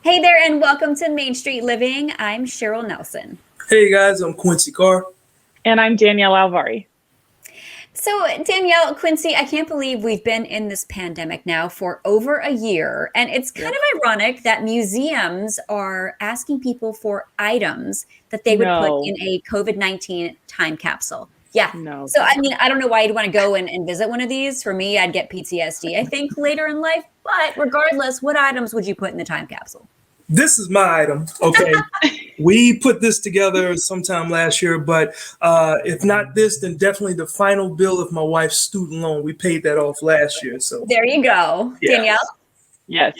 Hey there, and welcome to Main Street Living. I'm Cheryl Nelson. Hey guys, I'm Quincy Carr. And I'm Danielle Alvari. So, Danielle, Quincy, I can't believe we've been in this pandemic now for over a year. And it's kind of ironic that museums are asking people for items that they would put in a COVID-19 time capsule. Yeah. No. So, I mean, I don't know why you'd want to go and visit one of these. For me, I'd get PTSD, I think, later in life. But regardless, what items would you put in the time capsule? This is my item. Okay. We put this together sometime last year, but if not this, then definitely the final bill of my wife's student loan. We paid that off last year. So there you go. Yeah. Danielle? Yes.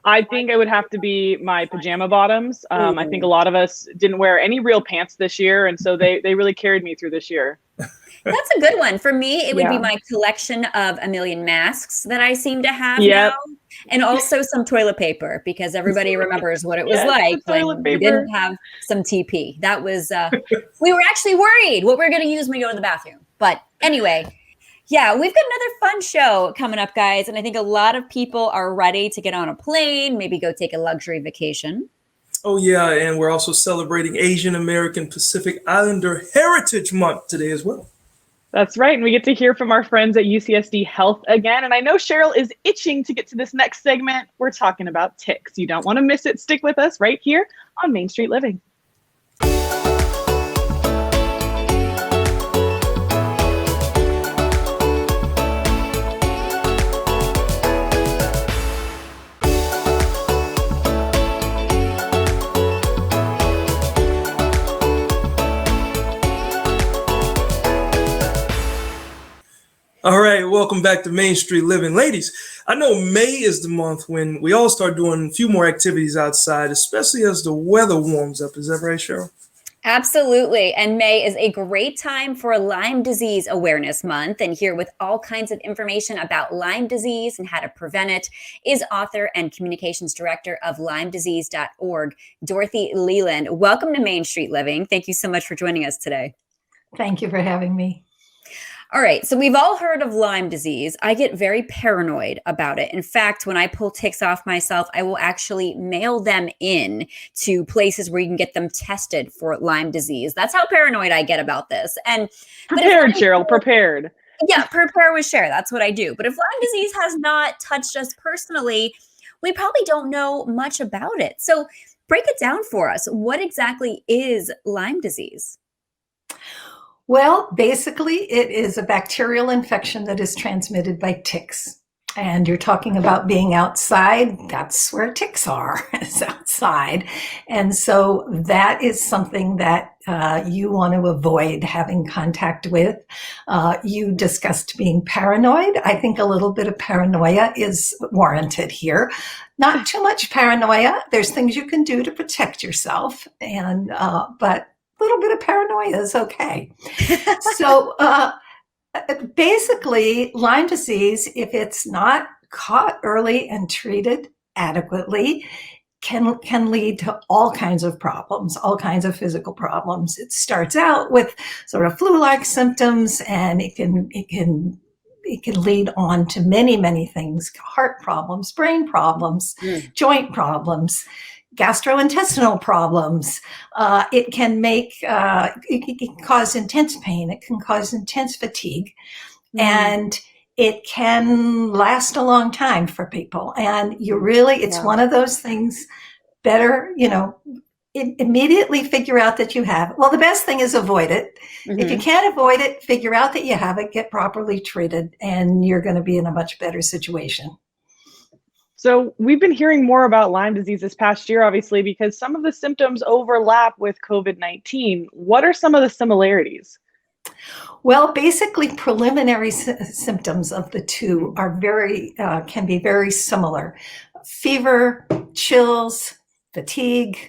I think it would have to be my pajama bottoms. I think a lot of us didn't wear any real pants this year, and so they really carried me through this year. That's a good one. For me, it would be my collection of a million masks that I seem to have now. And also some toilet paper, because everybody remembers what it was like when we didn't have some TP. That was, we were actually worried what we were going to use when we go to the bathroom. But anyway, yeah, we've got another fun show coming up, guys. And I think a lot of people are ready to get on a plane, maybe go take a luxury vacation. Oh, yeah. And we're also celebrating Asian American Pacific Islander Heritage Month today as well. That's right. And we get to hear from our friends at UCSD Health again. And I know Cheryl is itching to get to this next segment. We're talking about ticks. You don't want to miss it. Stick with us right here on Main Street Living. All right, welcome back to Main Street Living. Ladies, I know May is the month when we all start doing a few more activities outside, especially as the weather warms up. Is that right, Cheryl? Absolutely. And May is a great time for Lyme Disease Awareness Month. And here with all kinds of information about Lyme disease and how to prevent it is author and communications director of LymeDisease.org, Dorothy Leland. Welcome to Main Street Living. Thank you so much for joining us today. Thank you for having me. All right, so we've all heard of Lyme disease. I get very paranoid about it. In fact, when I pull ticks off myself, I will actually mail them in to places where you can get them tested for Lyme disease. That's how paranoid I get about this. And prepared, Cheryl, prepared. Yeah, prepare with Cher. That's what I do. But if Lyme disease has not touched us personally, we probably don't know much about it. So break it down for us. What exactly is Lyme disease? Well, basically, it is a bacterial infection that is transmitted by ticks. And you're talking about being outside. That's where ticks are, is outside. And so that is something that you want to avoid having contact with. You discussed being paranoid. I think a little bit of paranoia is warranted here. Not too much paranoia. There's things you can do to protect yourself, and but a little bit of paranoia is okay. So basically, Lyme disease, if it's not caught early and treated adequately, can lead to all kinds of problems, all kinds of physical problems. It starts out with sort of flu-like symptoms, and it can lead on to many, many things: heart problems, brain problems, joint problems, gastrointestinal problems. It can it can cause intense pain. It can cause intense fatigue, and it can last a long time for people. And it's one of those things. Better, immediately figure out that you have it. Well, the best thing is avoid it. If you can't avoid it, figure out that you have it, get properly treated, and you're going to be in a much better situation. So we've been hearing more about Lyme disease this past year, obviously, because some of the symptoms overlap with COVID-19. What are some of the similarities? Well, basically, preliminary symptoms of the two are can be very similar. Fever, chills, fatigue,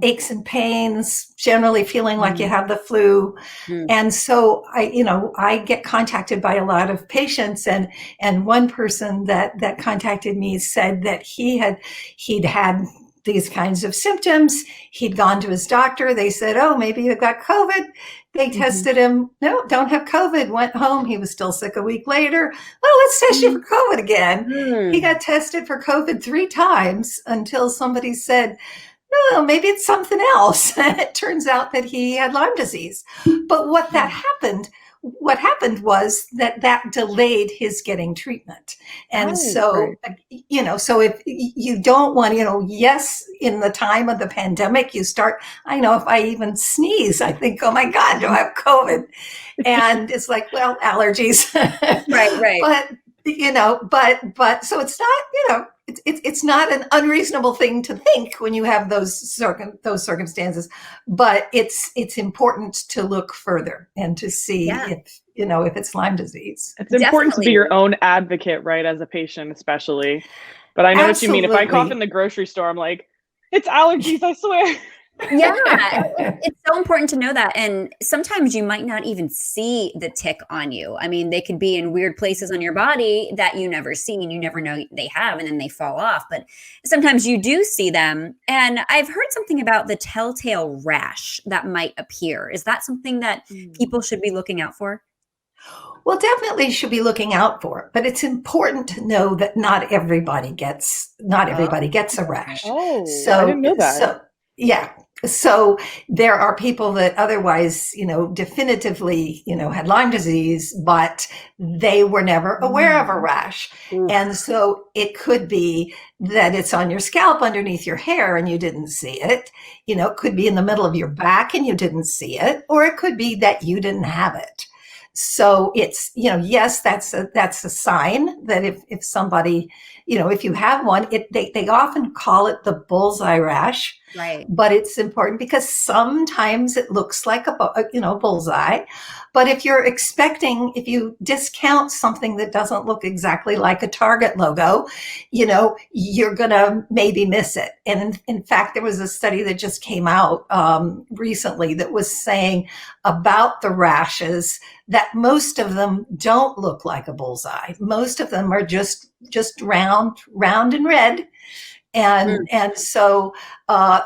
aches and pains, generally feeling like you have the flu. And so I get contacted by a lot of patients, and one person that contacted me said that he'd had these kinds of symptoms. He'd gone to his doctor. They said, oh, maybe you got COVID. They tested him. No, don't have COVID. Went home. He was still sick a week later. Oh, let's test you for COVID again. He got tested for COVID 3 times until somebody said, no, maybe it's something else. It turns out that he had Lyme disease. But what happened was that delayed his getting treatment. And so, so if you don't want, yes, in the time of the pandemic, you start, I know if I even sneeze, I think, oh my God, do I have COVID? And it's like, well, allergies. Right. But so it's not, it's not an unreasonable thing to think when you have those circumstances, but it's important to look further and to see if it's Lyme disease. It's important to be your own advocate, right, as a patient, especially. But I know what you mean. If I cough in the grocery store, I'm like, it's allergies, I swear. Yeah, it's so important to know that. And sometimes you might not even see the tick on you. I mean, they could be in weird places on your body that you never see and you never know they have, and then they fall off. But sometimes you do see them. And I've heard something about the telltale rash that might appear. Is that something that people should be looking out for? Well, definitely should be looking out for it, but it's important to know that not everybody gets a rash. Oh, I didn't know that. So there are people that otherwise, definitively, had Lyme disease, but they were never aware of a rash. And so it could be that it's on your scalp underneath your hair and you didn't see it. It could be in the middle of your back and you didn't see it, or it could be that you didn't have it. So it's, yes, that's a sign that if somebody, if you have one, they often call it the bullseye rash. Right. But it's important because sometimes it looks like a bullseye. But if you discount something that doesn't look exactly like a Target logo, you're going to maybe miss it. And in fact, there was a study that just came out recently that was saying about the rashes that most of them don't look like a bullseye. Most of them are just round and red. And so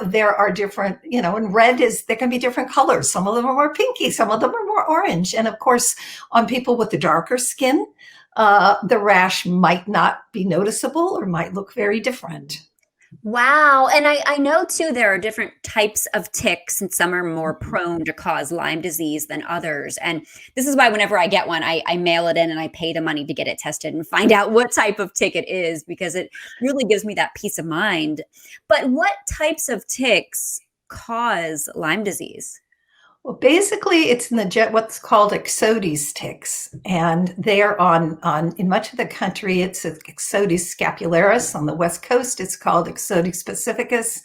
there are different, and there can be different colors. Some of them are more pinky, some of them are more orange. And of course, on people with the darker skin, the rash might not be noticeable or might look very different. Wow. And I know too, there are different types of ticks, and some are more prone to cause Lyme disease than others. And this is why whenever I get one, I mail it in and I pay the money to get it tested and find out what type of tick it is, because it really gives me that peace of mind. But what types of ticks cause Lyme disease? Well, basically, it's in what's called Ixodes ticks, and they are on in much of the country. It's Ixodes scapularis. On the West Coast, it's called Ixodes pacificus.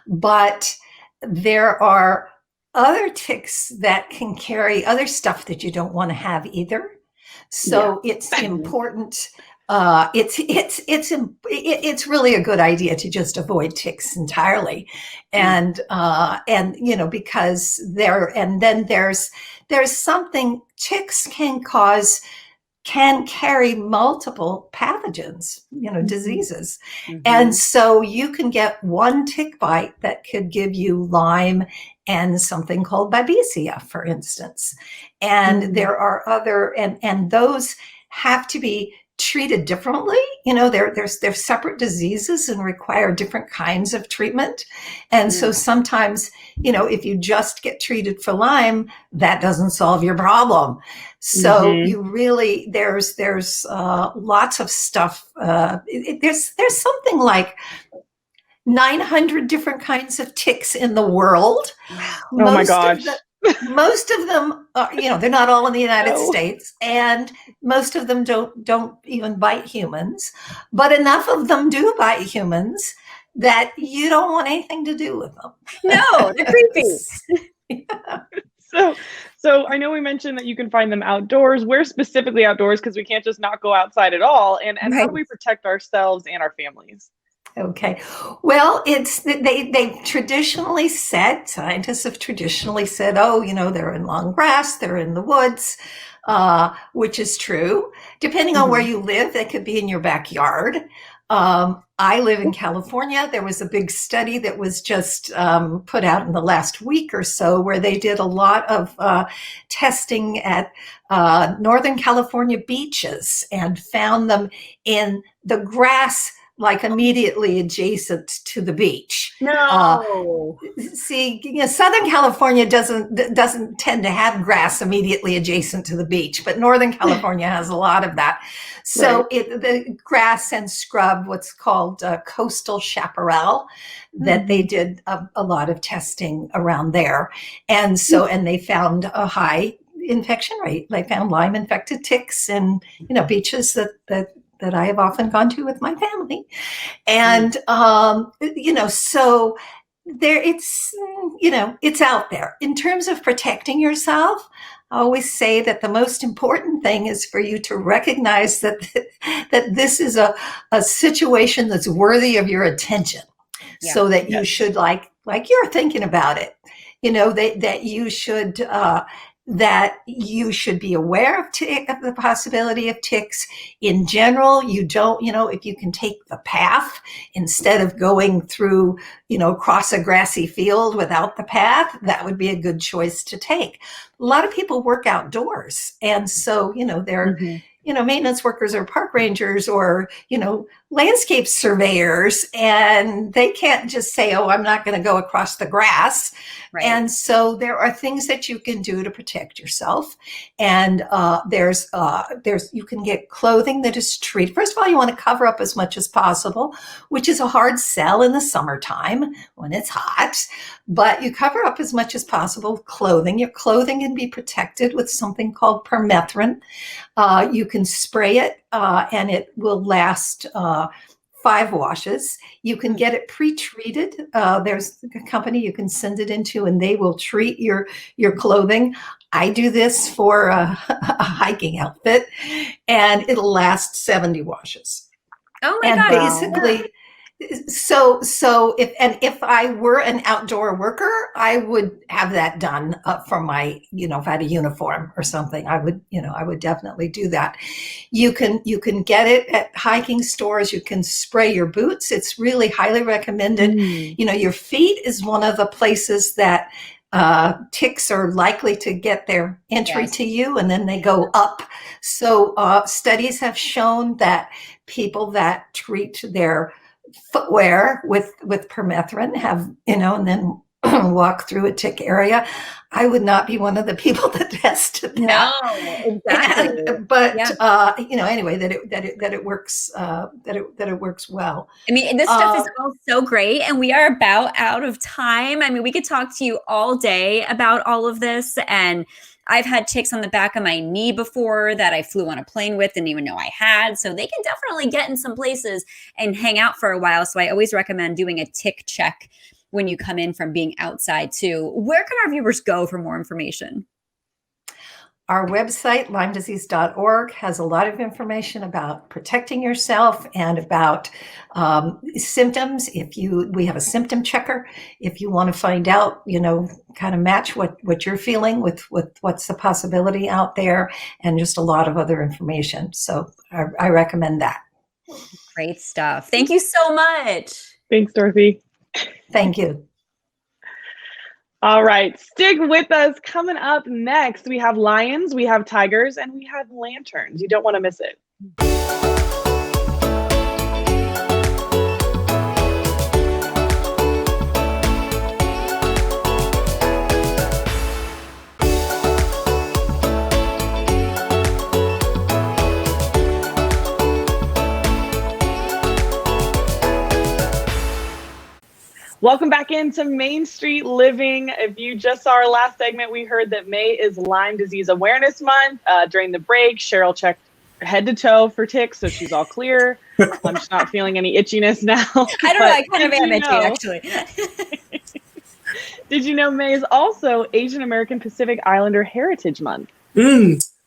But there are other ticks that can carry other stuff that you don't want to have either. So it's important. It's really a good idea to just avoid ticks entirely, and because there's something ticks can carry multiple pathogens, diseases, and so you can get one tick bite that could give you Lyme and something called Babesia, for instance, and there are other and those have to be treated differently. They're separate diseases and require different kinds of treatment. And so sometimes, if you just get treated for Lyme, that doesn't solve your problem. So you really, there's lots of stuff. There's something like 900 different kinds of ticks in the world. Oh my gosh. Most of them are, they're not all in the United States, and most of them don't even bite humans, but enough of them do bite humans that you don't want anything to do with them. No, they're creepy. So I know we mentioned that you can find them outdoors. Where specifically outdoors? Because we can't just not go outside at all. And how do we protect ourselves and our families? Okay. Well, they've traditionally said, scientists have traditionally said, they're in long grass, they're in the woods, which is true. Depending on where you live, they could be in your backyard. I live in California. There was a big study that was just put out in the last week or so where they did a lot of testing at Northern California beaches and found them in the grass, like immediately adjacent to the beach. No. See, Southern California doesn't tend to have grass immediately adjacent to the beach, but Northern California has a lot of that. So the grass and scrub, what's called coastal chaparral, that they did a lot of testing around there. And so, and they found a high infection rate. They found Lyme infected ticks in, beaches that I have often gone to with my family. And, so there it's out there. In terms of protecting yourself, I always say that the most important thing is for you to recognize that this is a situation that's worthy of your attention. Yeah. So that you should, like you're thinking about it, that you should be aware of the possibility of ticks. In general, you don't, if you can take the path instead of going through, across a grassy field without the path, that would be a good choice to take. A lot of people work outdoors. And so, they're, maintenance workers or park rangers or, landscape surveyors, and they can't just say, oh, I'm not going to go across the grass. Right. And so there are things that you can do to protect yourself. And you can get clothing that is treated. First of all, you want to cover up as much as possible, which is a hard sell in the summertime when it's hot, but you cover up as much as possible with clothing. Your clothing can be protected with something called permethrin. You can spray it and it will last 5 washes. You can get it pre-treated. There's a company you can send it into and they will treat your clothing. I do this for a hiking outfit and it'll last 70 washes. Oh my God. And basically, so if I were an outdoor worker, I would have that done from my, if I had a uniform or something, I would definitely do that. You can get it at hiking stores. You can spray your boots. It's really highly recommended. Your feet is one of the places that ticks are likely to get their entry to you, and then they go up. So studies have shown that people that treat their footwear with permethrin have, and then walk through a tick area. I would not be one of the people that tested that. No, exactly. Anyway, that it works, that it works well. I mean, this stuff is all so great, and we are about out of time. I mean, we could talk to you all day about all of this, and I've had ticks on the back of my knee before that I flew on a plane with, didn't even know I had. So they can definitely get in some places and hang out for a while. So I always recommend doing a tick check when you come in from being outside too. Where can our viewers go for more information? Our website, LymeDisease.org, has a lot of information about protecting yourself and about symptoms. We have a symptom checker. If you want to find out, kind of match what you're feeling with what's the possibility out there, and just a lot of other information. So I recommend that. Great stuff. Thank you so much. Thanks, Dorothy. Thank you. All right, stick with us. Coming up next, we have lions, we have tigers, and we have lanterns. You don't want to miss it. Welcome back into Main Street Living. If you just saw our last segment, we heard that May is Lyme Disease Awareness Month. During the break, Cheryl checked head to toe for ticks, so she's all clear. I'm just not feeling any itchiness now. I don't know, I kind of am itchy, actually. Did you know May is also Asian American Pacific Islander Heritage Month?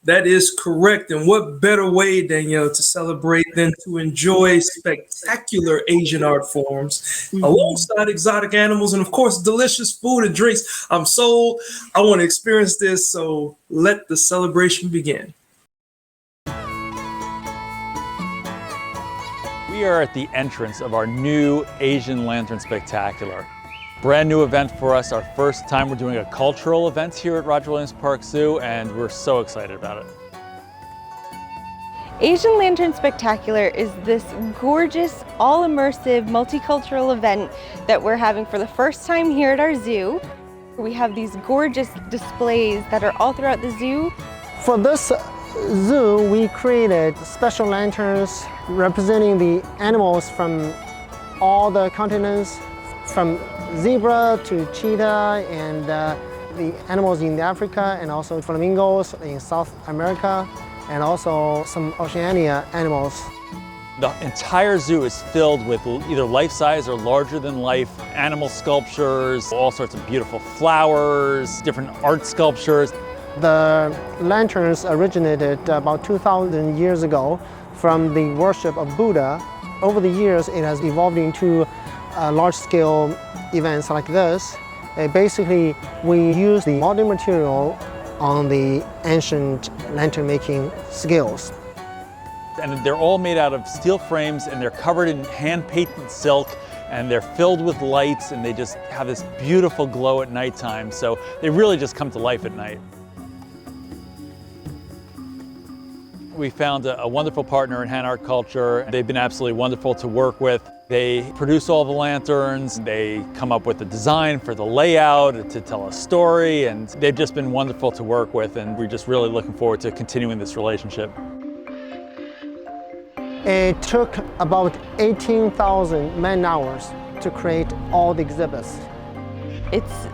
That is correct. And what better way than, to celebrate than to enjoy spectacular Asian art forms alongside exotic animals and, of course, delicious food and drinks. I'm sold. I want to experience this. So let the celebration begin. We are at the entrance of our new Asian Lantern Spectacular. Brand new event for us, our first time we're doing a cultural event here at Roger Williams Park Zoo, and we're so excited about it. Asian Lantern Spectacular is this gorgeous, all-immersive, multicultural event that we're having for the first time here at our zoo. We have these gorgeous displays that are all throughout the zoo. For this zoo, we created special lanterns representing the animals from all the continents, from zebra to cheetah, and the animals in Africa, and also flamingos in South America, and also some Oceania animals. The entire zoo is filled with either life-size or larger-than-life animal sculptures, all sorts of beautiful flowers, different art sculptures. The lanterns originated about 2,000 years ago from the worship of Buddha. Over the years, it has evolved into large-scale events like this. Basically, we use the modern material on the ancient lantern-making skills. And they're all made out of steel frames, and they're covered in hand-painted silk, and they're filled with lights, and they just have this beautiful glow at nighttime. So they really just come to life at night. We found a wonderful partner in Hanart Culture. They've been absolutely wonderful to work with. They produce all the lanterns, they come up with the design for the layout to tell a story, and they've just been wonderful to work with, and we're just really looking forward to continuing this relationship. It took about 18,000 man-hours to create all the exhibits. It's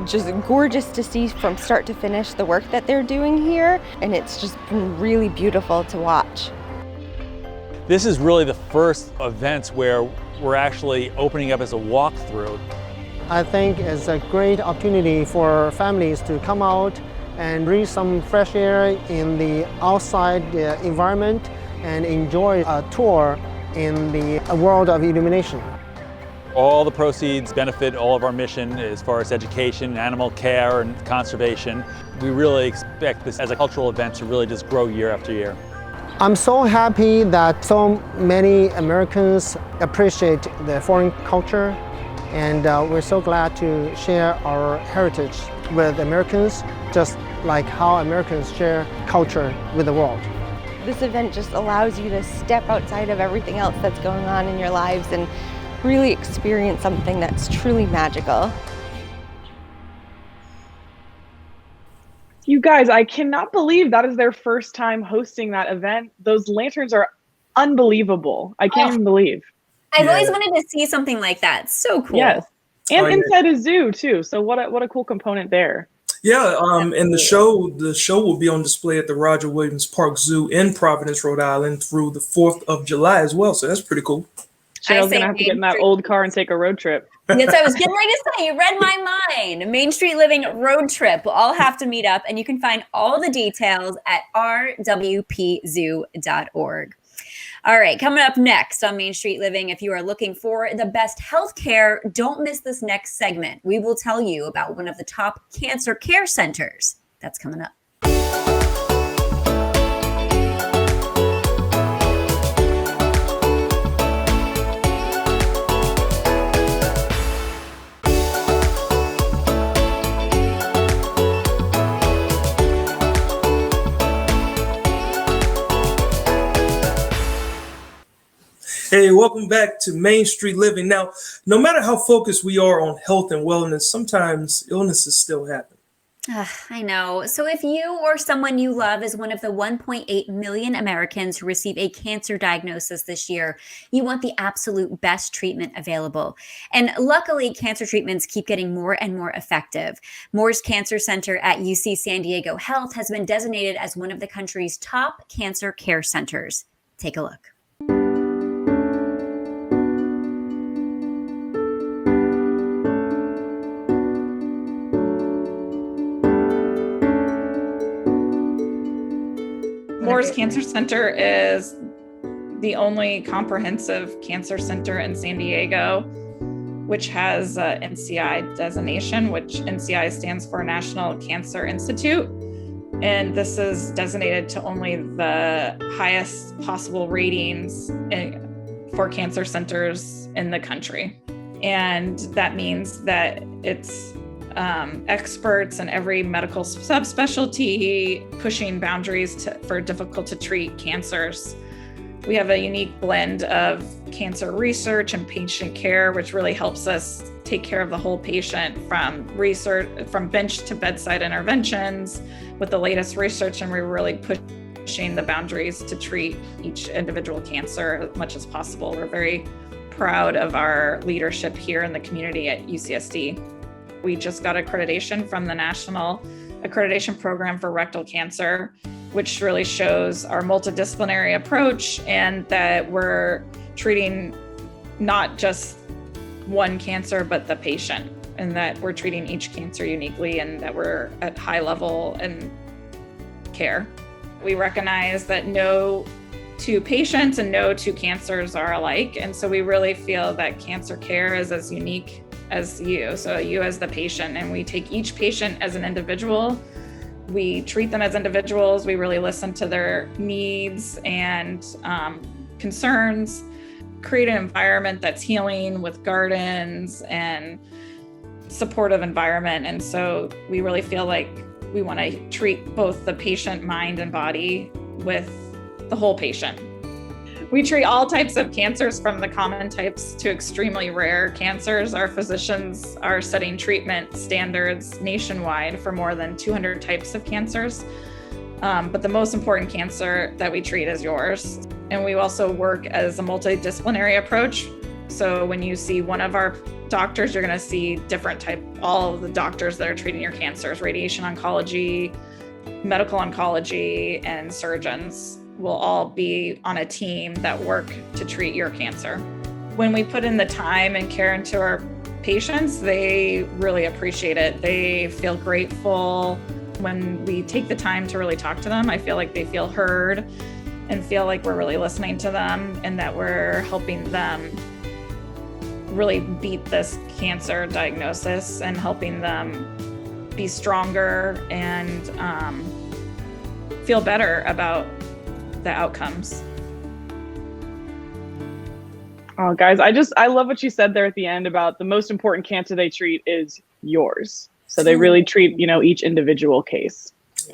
just gorgeous to see from start to finish the work that they're doing here, and it's just been really beautiful to watch. This is really the first event where we're actually opening up as a walkthrough. I think it's a great opportunity for families to come out and breathe some fresh air in the outside environment and enjoy a tour in the world of illumination. All the proceeds benefit all of our mission as far as education, animal care, and conservation. We really expect this as a cultural event to really just grow year after year. I'm so happy that so many Americans appreciate the foreign culture, and we're so glad to share our heritage with Americans, just like how Americans share culture with the world. This event just allows you to step outside of everything else that's going on in your lives and really experience something that's truly magical. You guys, I cannot believe that is their first time hosting that event. Those lanterns are unbelievable. I can't even believe. I've always wanted to see something like that. So cool. Yes. And inside a zoo too. So what a cool component there. Yeah, and the show will be on display at the Roger Williams Park Zoo in Providence, Rhode Island through the 4th of July as well. So that's pretty cool. Cheryl's gonna have to get in that old car and take a road trip. Yes, I was getting ready to say, you read my mind. Main Street Living road trip. We'll all have to meet up, and you can find all the details at rwpzoo.org. All right, coming up next on Main Street Living, if you are looking for the best healthcare, don't miss this next segment. We will tell you about one of the top cancer care centers. That's coming up. Hey, welcome back to Main Street Living. Now, no matter how focused we are on health and wellness, sometimes illnesses still happen. I know. So if you or someone you love is one of the 1.8 million Americans who receive a cancer diagnosis this year, you want the absolute best treatment available. And luckily, cancer treatments keep getting more and more effective. Moore's Cancer Center at UC San Diego Health has been designated as one of the country's top cancer care centers. Take a look. Moore's Cancer Center is the only comprehensive cancer center in San Diego, which has NCI designation, which NCI stands for National Cancer Institute. And this is designated to only the highest possible ratings for cancer centers in the country. And that means that it's experts in every medical subspecialty pushing boundaries for difficult to treat cancers. We have a unique blend of cancer research and patient care, which really helps us take care of the whole patient from research, from bench to bedside interventions with the latest research, and we're really pushing the boundaries to treat each individual cancer as much as possible. We're very proud of our leadership here in the community at UCSD. We just got accreditation from the National Accreditation Program for Rectal Cancer, which really shows our multidisciplinary approach and that we're treating not just one cancer, but the patient, and that we're treating each cancer uniquely and that we're at high level in care. We recognize that no two patients and no two cancers are alike. And so we really feel that cancer care is as unique as you. So you as the patient, and we take each patient as an individual. We treat them as individuals. We really listen to their needs and concerns, create an environment that's healing with gardens and supportive environment. And so we really feel like we want to treat both the patient, mind, and body with the whole patient. We treat all types of cancers, from the common types to extremely rare cancers. Our physicians are setting treatment standards nationwide for more than 200 types of cancers. But the most important cancer that we treat is yours. And we also work as a multidisciplinary approach. So when you see one of our doctors, you're going to see different all of the doctors that are treating your cancers: radiation oncology, medical oncology, and surgeons will all be on a team that work to treat your cancer. When we put in the time and care into our patients, they really appreciate it. They feel grateful when we take the time to really talk to them. I feel like they feel heard and feel like we're really listening to them and that we're helping them really beat this cancer diagnosis and helping them be stronger and feel better about the outcomes. Oh, guys, I love what you said there at the end about the most important cancer they treat is yours. So they really treat, each individual case.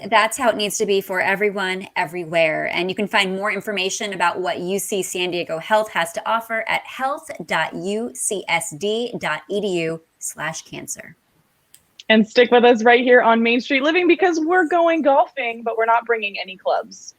That's how it needs to be for everyone, everywhere. And you can find more information about what UC San Diego Health has to offer at health.ucsd.edu/cancer. And stick with us right here on Main Street Living, because we're going golfing, but we're not bringing any clubs.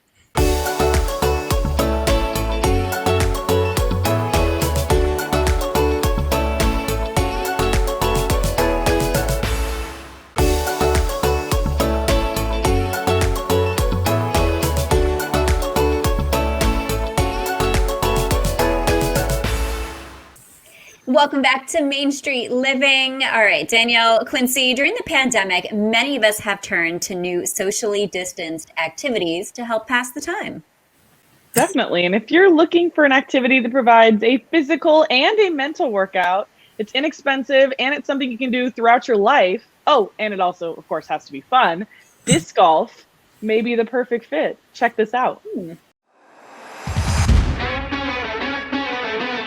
Welcome back to Main Street Living. All right, Danielle, Quincy, during the pandemic, many of us have turned to new socially distanced activities to help pass the time. Definitely. And if you're looking for an activity that provides a physical and a mental workout, it's inexpensive and it's something you can do throughout your life. Oh, and it also, of course, has to be fun. Disc golf may be the perfect fit. Check this out.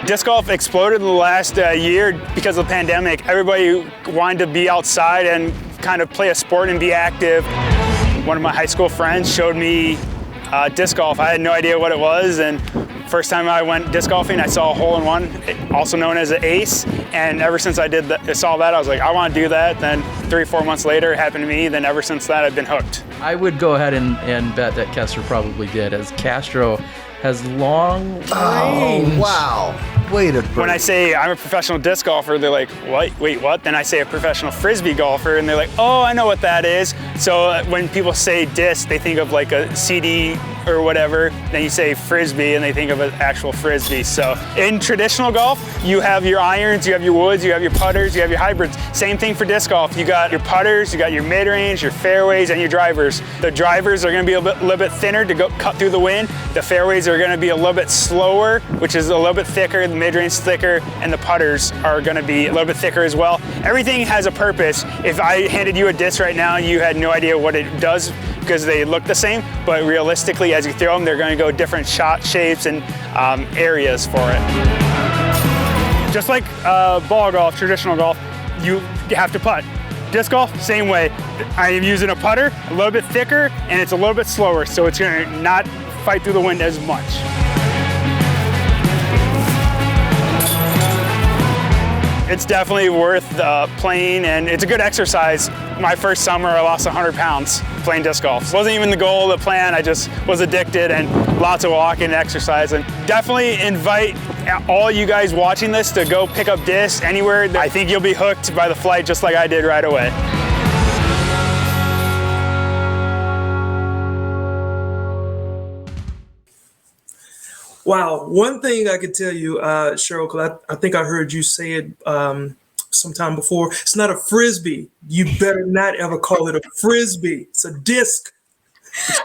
Disc golf exploded in the last year because of the pandemic. Everybody wanted to be outside and kind of play a sport and be active. One of my high school friends showed me disc golf. I had no idea what it was, and first time I went disc golfing, I saw a hole-in-one, also known as an ace, and ever since I saw that, I was like, I want to do that. Then 3 or 4 months later, it happened to me. Then ever since that, I've been hooked. I would go ahead and bet that Kester probably did, as Castro has long range. Oh, wow. Wait a minute. When I say I'm a professional disc golfer, they're like, what? Wait, what? Then I say a professional frisbee golfer, and they're like, oh, I know what that is. So when people say disc, they think of like a CD or whatever. Then you say frisbee, and they think of an actual frisbee. So in traditional golf, you have your irons, you have your woods, you have your putters, you have your hybrids. Same thing for disc golf. You got your putters, you got your mid-range, your fairways, and your drivers. The drivers are going to be a little bit thinner to cut through the wind. The fairways are going to be a little bit slower, which is a little bit thicker. The mid-range thicker, and the putters are going to be a little bit thicker as well. Everything has a purpose. If I handed you a disc right now, you had no idea what it does because they look the same, but realistically, as you throw them, they're going to go different shot shapes and areas for it. Just like ball golf, traditional golf, you have to putt. Disc golf, same way. I am using a putter, a little bit thicker, and it's a little bit slower, so it's going to not fight through the wind as much. It's definitely worth playing, and it's a good exercise. My first summer, I lost 100 pounds playing disc golf. It wasn't even the goal, the plan. I just was addicted, and lots of walking and exercise. And definitely invite all you guys watching this to go pick up discs anywhere. I think you'll be hooked by the flight just like I did right away. Wow. One thing I could tell you, Cheryl, because I think I heard you say it sometime before, it's not a Frisbee. You better not ever call it a Frisbee. It's a disc.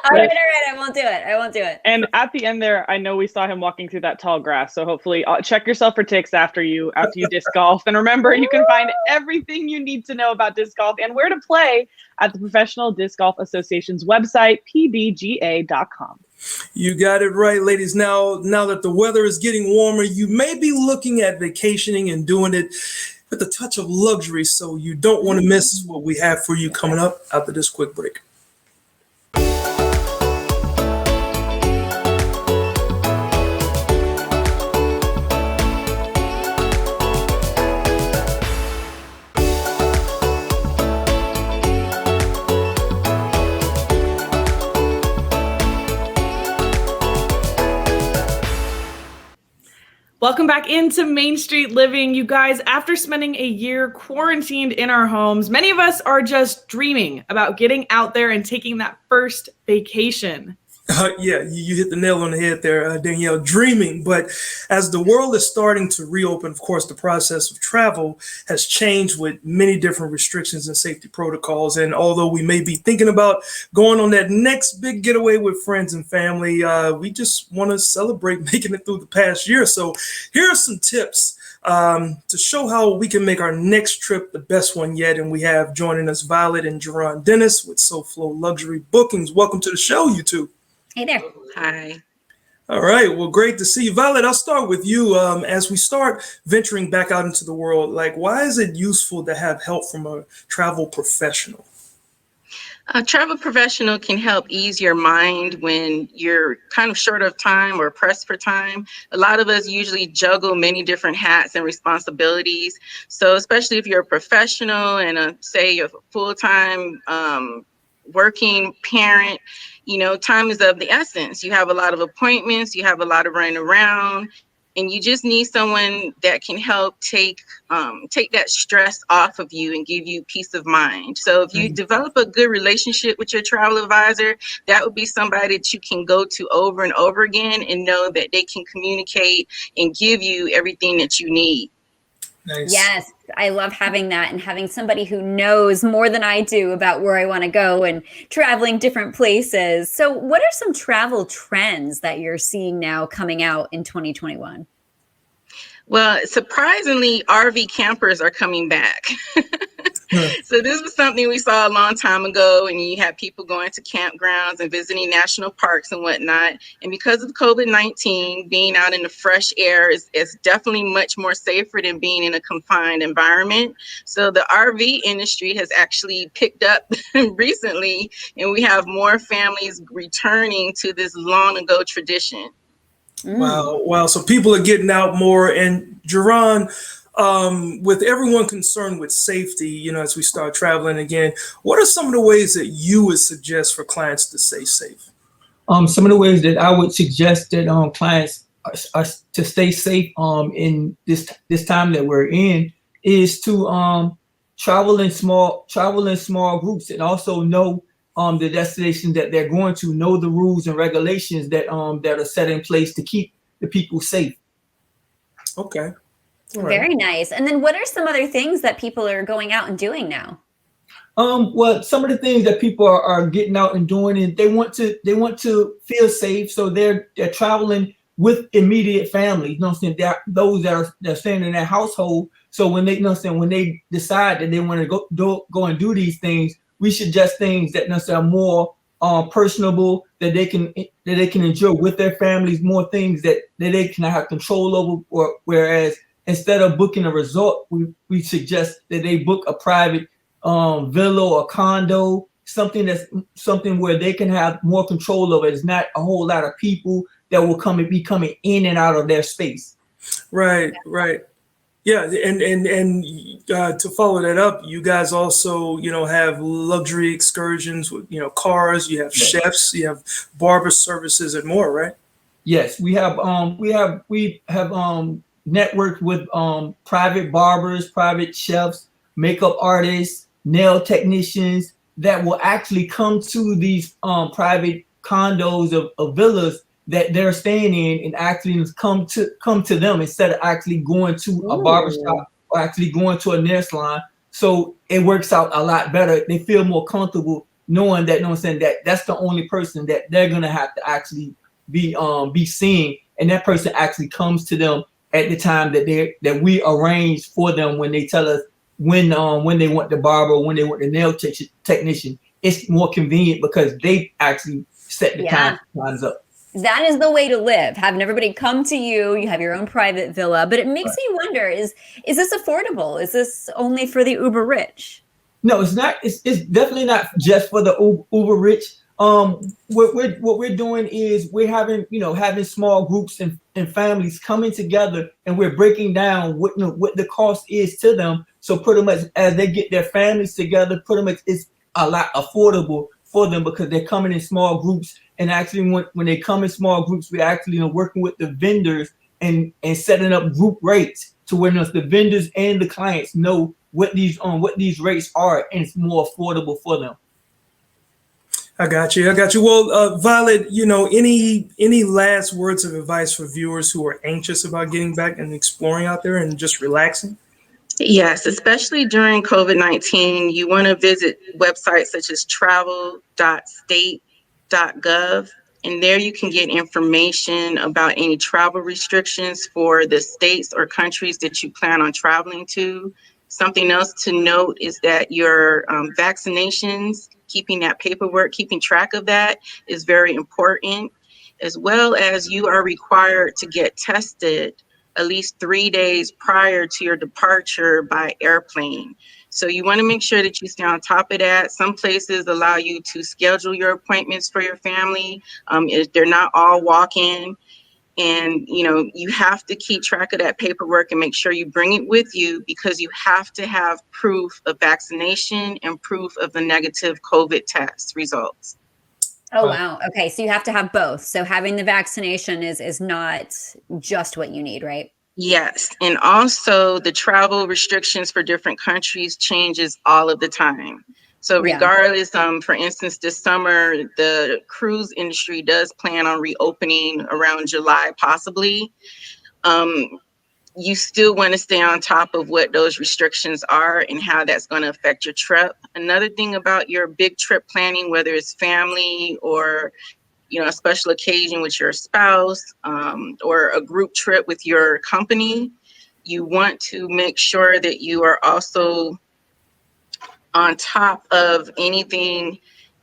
All right. I won't do it. And at the end there, I know we saw him walking through that tall grass. So hopefully check yourself for ticks after you disc golf. And remember, you can find everything you need to know about disc golf and where to play at the Professional Disc Golf Association's website, pdga.com. You got it right, ladies. Now that the weather is getting warmer, you may be looking at vacationing and doing it with a touch of luxury. So you don't want to miss what we have for you coming up after this quick break. Welcome back into Main Street Living. You guys, after spending a year quarantined in our homes, many of us are just dreaming about getting out there and taking that first vacation. Yeah, you hit the nail on the head there, Danielle, dreaming. But as the world is starting to reopen, of course, the process of travel has changed with many different restrictions and safety protocols. And although we may be thinking about going on that next big getaway with friends and family, we just want to celebrate making it through the past year. So here are some tips to show how we can make our next trip the best one yet. And we have joining us Violet and Jerron Dennis with SoFlo Luxury Bookings. Welcome to the show, you two. Hey there. Hi. All right. Well, great to see you. Violet, I'll start with you. As we start venturing back out into the world, why is it useful to have help from a travel professional? A travel professional can help ease your mind when you're kind of short of time or pressed for time. A lot of us usually juggle many different hats and responsibilities. So especially if you're a professional and say you're a full-time working parent, time is of the essence. You have a lot of appointments, you have a lot of running around, and you just need someone that can help take that stress off of you and give you peace of mind. So if you develop a good relationship with your travel advisor, that would be somebody that you can go to over and over again and know that they can communicate and give you everything that you need. Nice. Yes, I love having that and having somebody who knows more than I do about where I want to go and traveling different places. So what are some travel trends that you're seeing now coming out in 2021? Well, surprisingly, RV campers are coming back. So this was something we saw a long time ago, and you had people going to campgrounds and visiting national parks and whatnot. And because of COVID-19, being out in the fresh air is definitely much more safer than being in a confined environment. So the RV industry has actually picked up recently, and we have more families returning to this long ago tradition. Wow. So people are getting out more. And Jerron, with everyone concerned with safety, as we start traveling again, what are some of the ways that you would suggest for clients to stay safe? Some of the ways that I would suggest that clients are to stay safe in this time that we're in is to travel in small groups, and also know the destination that they're going to, know the rules and regulations that are set in place to keep the people safe. Okay. Very nice. And then what are some other things that people are going out and doing now? Well, some of the things that people are getting out and doing, and they want to feel safe, so they're traveling with immediate family. Those that are staying in their household. So when they when they decide that they want to go and do these things, we suggest things that are more personable, that they can enjoy with their families, more things that they can have control over. Or whereas instead of booking a resort, we suggest that they book a private villa or condo, something where they can have more control over. It's not a whole lot of people that will be coming in and out of their space. Right. Yeah, and to follow that up, you guys also, have luxury excursions with, cars. You have chefs, you have barber services, and more, right? Yes, we have networked with private barbers, private chefs, makeup artists, nail technicians that will actually come to these private condos of villas that they're staying in, and actually come to them instead of actually going to a barbershop or actually going to a nail salon. So it works out a lot better. They feel more comfortable knowing that, that's the only person that they're gonna have to actually be seeing, and that person actually comes to them at the time that we arrange for them when they tell us when they want the barber, when they want the nail technician. It's more convenient because they actually set the times up. That is the way to live, having everybody come to you. You have your own private villa, but it makes me wonder, is this affordable? Is this only for the uber rich? No, it's not. It's definitely not just for the uber rich. What we're doing is we're having small groups and families coming together, and we're breaking down what the cost is to them. So pretty much as they get their families together, pretty much it's a lot affordable for them because they're coming in small groups. And actually, when they come in small groups, we're actually working with the vendors and setting up group rates to where the vendors and the clients know what these rates are, and it's more affordable for them. I got you. Well, Violet, any last words of advice for viewers who are anxious about getting back and exploring out there and just relaxing? Yes, especially during COVID-19, you want to visit websites such as travel.state.gov, and there you can get information about any travel restrictions for the states or countries that you plan on traveling to. Something else to note is that your vaccinations, keeping that paperwork, keeping track of that is very important, as well as you are required to get tested at least 3 days prior to your departure by airplane. So you want to make sure that you stay on top of that. Some places allow you to schedule your appointments for your family. If they're not all walk-in. And, you have to keep track of that paperwork and make sure you bring it with you, because you have to have proof of vaccination and proof of the negative COVID test results. Oh, wow. Okay. So you have to have both. So having the vaccination is not just what you need, right? Yes. And also the travel restrictions for different countries changes all of the time. So regardless, for instance, this summer, the cruise industry does plan on reopening around July, possibly. You still want to stay on top of what those restrictions are and how that's going to affect your trip. Another thing about your big trip planning, whether it's family or, a special occasion with your spouse, or a group trip with your company, you want to make sure that you are also on top of anything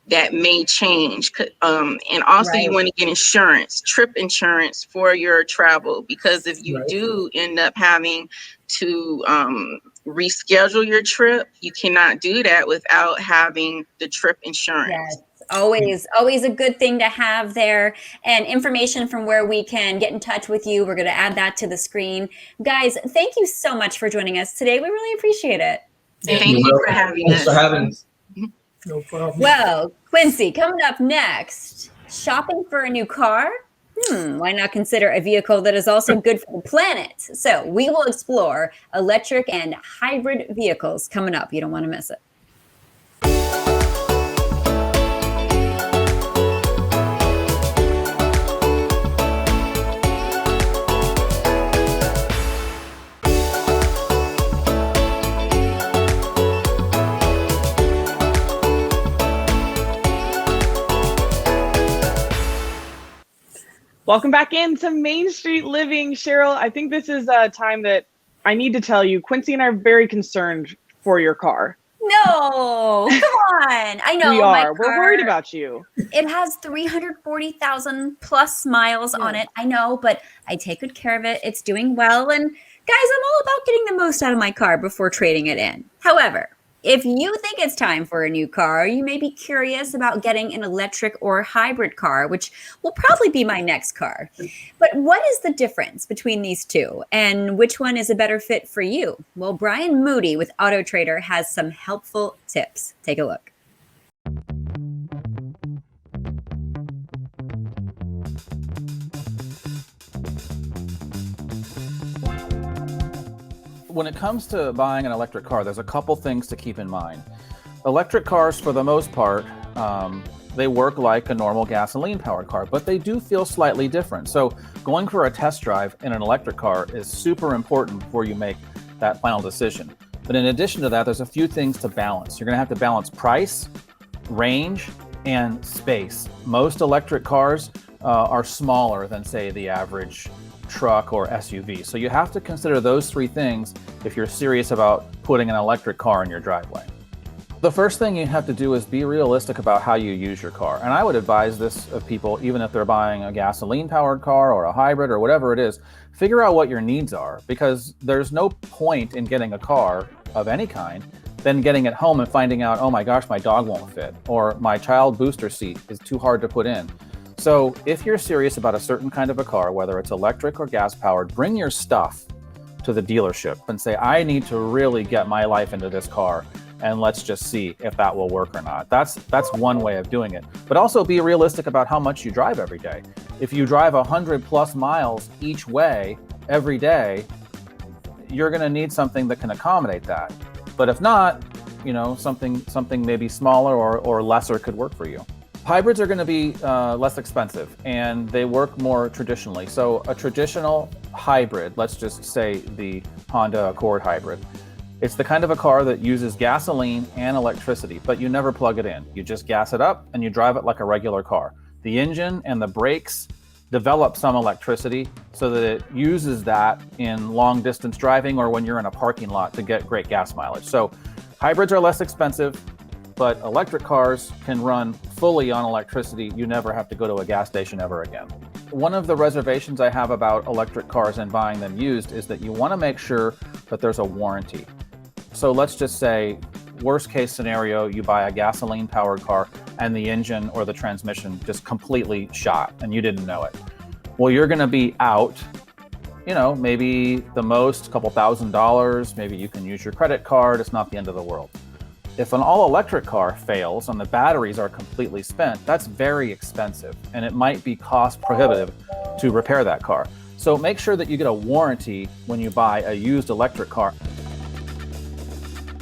that may change. And also you want to get trip insurance for your travel, because if you do end up having to reschedule your trip, you cannot do that without having the trip insurance. Yes. Always a good thing to have there. And information from where we can get in touch with you. We're going to add that to the screen. Guys, thank you so much for joining us today. We really appreciate it. Thank you for having us. No problem. Well, Quincy, coming up next, shopping for a new car? Why not consider a vehicle that is also good for the planet? So we will explore electric and hybrid vehicles coming up. You don't want to miss it. Welcome back into Main Street Living. Cheryl, I think this is a time that I need to tell you, Quincy and I are very concerned for your car. No, come on. I know. We my are. We're worried about you. It has 340,000 plus miles on it. I know, but I take good care of it. It's doing well. And guys, I'm all about getting the most out of my car before trading it in. However, if you think it's time for a new car, you may be curious about getting an electric or hybrid car, which will probably be my next car. But what is the difference between these two, and which one is a better fit for you? Well, Brian Moody with Auto Trader has some helpful tips. Take a look. When it comes to buying an electric car, there's a couple things to keep in mind. Electric cars, for the most part, they work like a normal gasoline-powered car, but they do feel slightly different. So going for a test drive in an electric car is super important before you make that final decision. But in addition to that, there's a few things to balance. You're going to have to balance price, range, and space. Most electric cars are smaller than, say, the average truck or SUV. So you have to consider those three things if you're serious about putting an electric car in your driveway. The first thing you have to do is be realistic about how you use your car. And I would advise this of people, even if they're buying a gasoline-powered car or a hybrid or whatever it is, figure out what your needs are, because there's no point in getting a car of any kind, then getting it home and finding out, oh my gosh, my dog won't fit, or my child booster seat is too hard to put in. So if you're serious about a certain kind of a car, whether it's electric or gas powered, bring your stuff to the dealership and say, I need to really get my life into this car, and let's just see if that will work or not. That's one way of doing it. But also be realistic about how much you drive every day. If you drive 100 plus miles each way every day, you're gonna need something that can accommodate that. But if not, you know, something maybe smaller or lesser could work for you. Hybrids are going to be less expensive, and they work more traditionally. So a traditional hybrid, let's just say the Honda Accord hybrid, it's the kind of a car that uses gasoline and electricity, but you never plug it in. You just gas it up and you drive it like a regular car. The engine and the brakes develop some electricity so that it uses that in long distance driving or when you're in a parking lot to get great gas mileage. So hybrids are less expensive, but electric cars can run fully on electricity. You never have to go to a gas station ever again. One of the reservations I have about electric cars and buying them used is that you want to make sure that there's a warranty. So let's just say, worst case scenario, you buy a gasoline powered car and the engine or the transmission just completely shot and you didn't know it. Well, you're going to be out, you know, maybe the most a couple $1,000s, maybe you can use your credit card. It's not the end of the world. If an all-electric car fails and the batteries are completely spent, that's very expensive, and it might be cost prohibitive to repair that car. So make sure that you get a warranty when you buy a used electric car.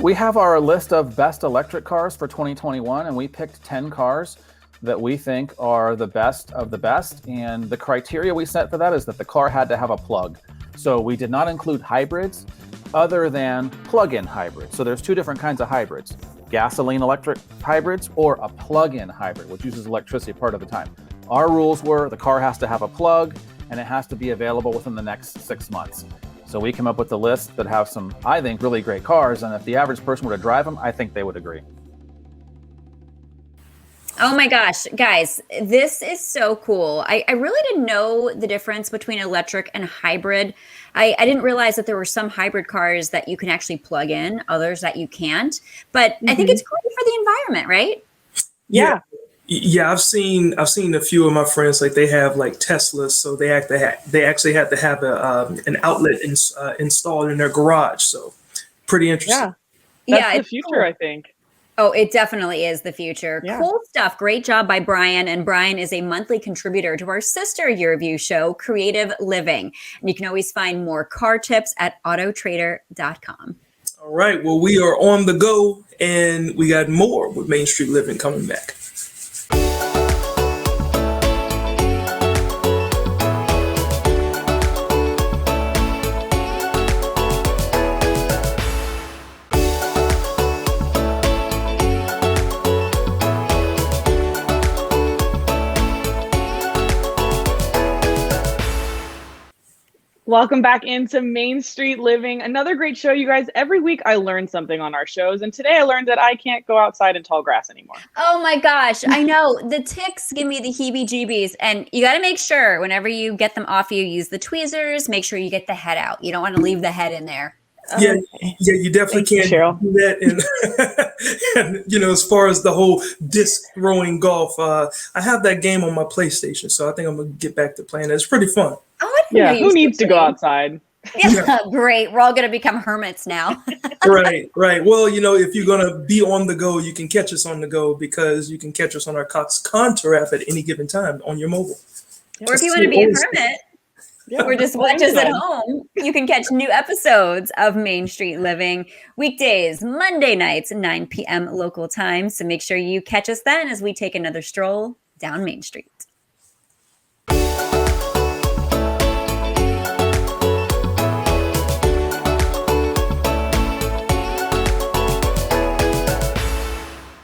We have our list of best electric cars for 2021, and we picked 10 cars that we think are the best of the best. And the criteria we set for that is that the car had to have a plug. So we did not include hybrids other than plug-in hybrids. So there's two different kinds of hybrids: gasoline electric hybrids or a plug-in hybrid, which uses electricity part of the time. Our rules were the car has to have a plug and it has to be available within the next 6 months. So we came up with a list that have some, I think, really great cars. And if the average person were to drive them, I think they would agree. Oh my gosh, guys, this is so cool. I really didn't know the difference between electric and hybrid. I didn't realize that there were some hybrid cars that you can actually plug in, others that you can't. But I think it's great for the environment, right? Yeah. Yeah, I've seen a few of my friends, like they have like Teslas, so they actually have to have an outlet installed in their garage. So pretty interesting. Yeah, that's the future, cool. I think. Oh, it definitely is the future. Yeah. Cool stuff. Great job by Brian. And Brian is a monthly contributor to our sister year review show, Creative Living. And you can always find more car tips at autotrader.com. All right. Well, we are on the go, and we got more with Main Street Living coming back. Welcome back into Main Street Living. Another great show, you guys. Every week I learn something on our shows. And today I learned that I can't go outside in tall grass anymore. Oh my gosh. I know. The ticks give me the heebie-jeebies. And you got to make sure whenever you get them off you, use the tweezers. Make sure you get the head out. You don't want to leave the head in there. Yeah, you definitely can't do that. And as far as the whole disc throwing golf, I have that game on my PlayStation, so I think I'm gonna get back to playing it. It's pretty fun. Oh, yeah, who needs to go outside? Yeah, great. We're all gonna become hermits now. Right. Well, if you're gonna be on the go, you can catch us on the go because you can catch us on our Contour app at any given time on your mobile. Or if you want to be a hermit. Or just watch us at home. You can catch new episodes of Main Street Living weekdays, Monday nights, 9 p.m. local time. So make sure you catch us then as we take another stroll down Main Street.